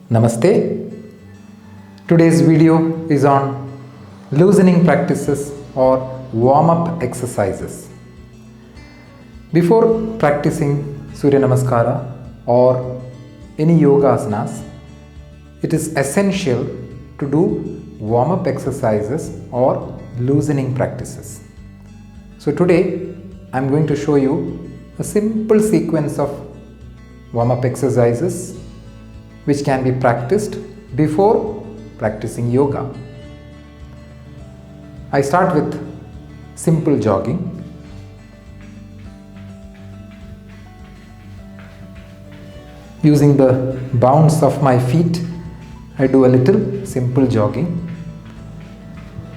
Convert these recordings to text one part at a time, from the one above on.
Namaste. Today's video is on loosening practices or warm-up exercises. Before practicing Surya Namaskara or any yoga asanas, it is essential to do warm-up exercises or loosening practices. So today I am going to show you a simple sequence of warm-up exercises which can be practiced before practicing yoga. I start with simple jogging. Using the bounce of my feet, I do a little simple jogging.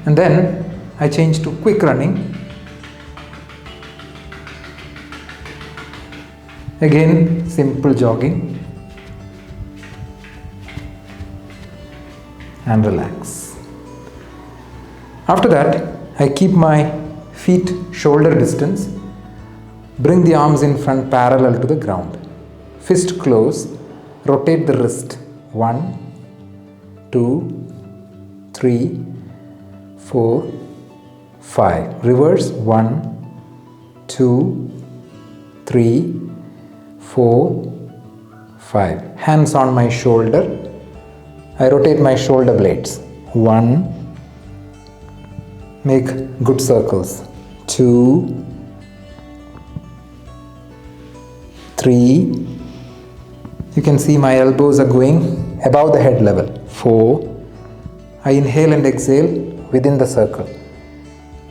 And then I change to quick running. Again, simple jogging. And relax. After that, I keep my feet shoulder distance, bring the arms in front parallel to the ground, fist close, rotate the wrist, 1, 2, 3, 4, 5, reverse, 1, 2, 3, 4, 5, hands on my shoulder, I rotate my shoulder blades. 1, make good circles. 2, 3, you can see my elbows are going above the head level. 4, I inhale and exhale within the circle.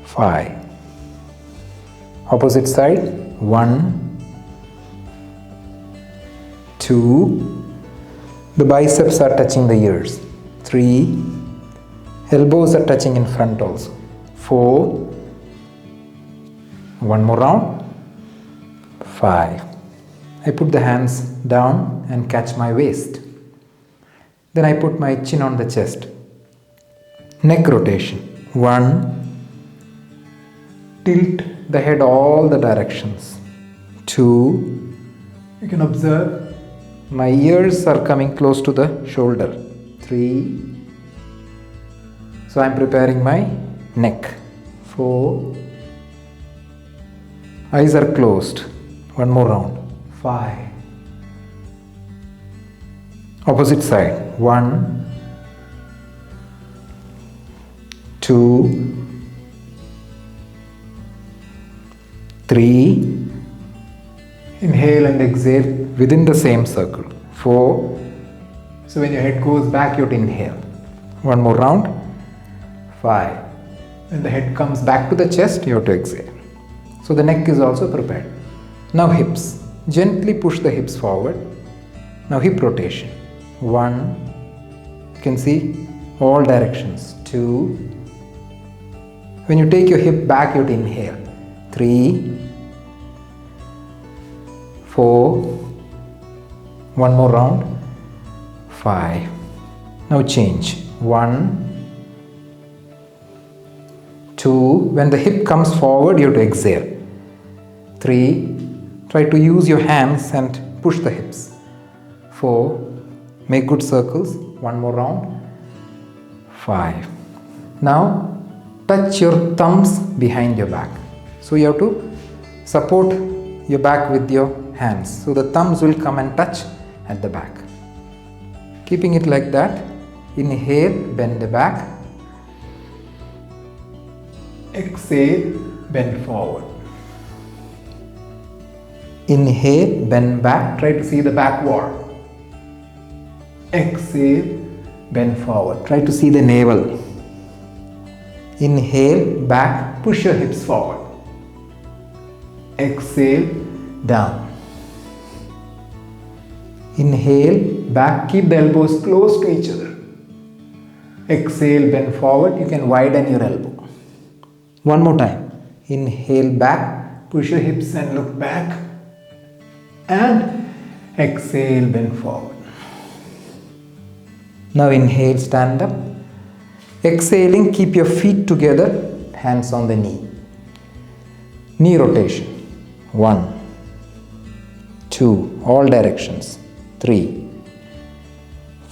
5, opposite side. 1, 2, the biceps are touching the ears. 3, elbows are touching in front also. 4, one more round. 5, I put the hands down and catch my waist. Then I put my chin on the chest. Neck rotation. 1, tilt the head all the directions. 2, you can observe my ears are coming close to the shoulder. 3, so I am preparing my neck. 4, eyes are closed. One more round. 5, opposite side. 1, 2, 3, inhale and exhale within the same circle. 4, so when your head goes back, you have to inhale. One more round. 5, when the head comes back to the chest, you have to exhale. So the neck is also prepared. Now hips. Gently push the hips forward. Now hip rotation. 1, you can see all directions. 2, when you take your hip back, you have to inhale. 3, 4, one more round. 5, now change. 1, 2, when the hip comes forward, you have to exhale. 3, try to use your hands and push the hips. 4, make good circles. One more round. 5, now touch your thumbs behind your back. So you have to support your back with your hands. So the thumbs will come and touch at the back. Keeping it like that, inhale, bend the back. Exhale, bend forward. Inhale, bend back, try to see the back wall. Exhale, bend forward, try to see the navel. Inhale, back, push your hips forward. Exhale, down. Inhale, back, keep the elbows close to each other. Exhale, bend forward, you can widen your elbow. One more time. Inhale, back, push your hips and look back. And exhale, bend forward. Now inhale, stand up. Exhaling, keep your feet together, hands on the knee. Knee rotation. 1, 2, all directions. 3,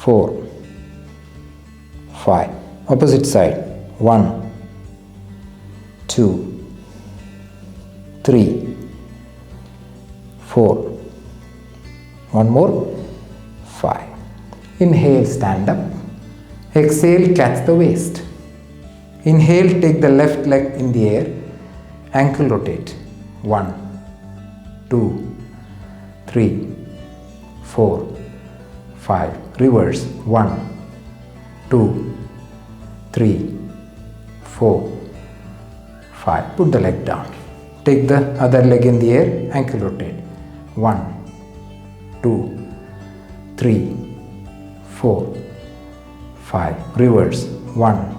4, 5. Opposite side. 1, 2, 3, 4. One more. 5. Inhale, stand up. Exhale, catch the waist. Inhale, take the left leg in the air. Ankle rotate. 1, 2, 3, 4, 5. Reverse. 1, 2, 3, 4, 5. Put the leg down. Take the other leg in the air. Ankle rotate. 1, 2, 3, 4, 5. Reverse. 1,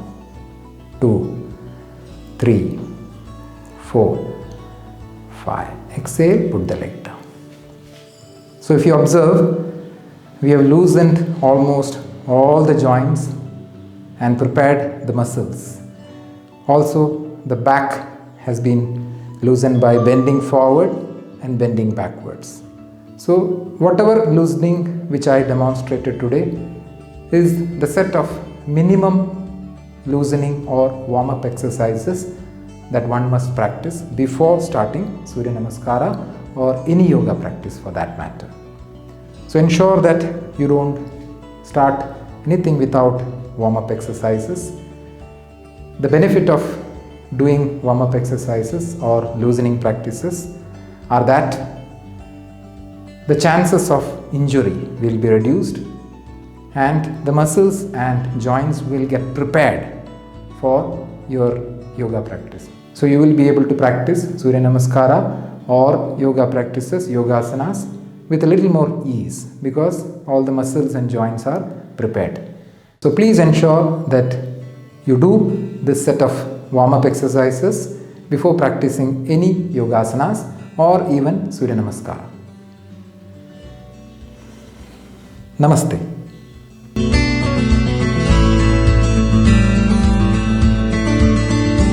2, 3, 4, 5. Exhale, put the leg down. So if you observe, we have loosened almost all the joints and prepared the muscles. Also, the back has been loosened by bending forward and bending backwards. So whatever loosening which I demonstrated today is the set of minimum loosening or warm-up exercises that one must practice before starting Surya Namaskara or any yoga practice for that matter. So ensure that you don't start anything without warm-up exercises. The benefit of doing warm-up exercises or loosening practices are that the chances of injury will be reduced and the muscles and joints will get prepared for your yoga practice. So you will be able to practice Surya Namaskara or yoga practices, yogasanas with a little more ease because all the muscles and joints are prepared. So please ensure that you do this set of warm-up exercises before practicing any yogasanas or even Surya Namaskara. Namaste.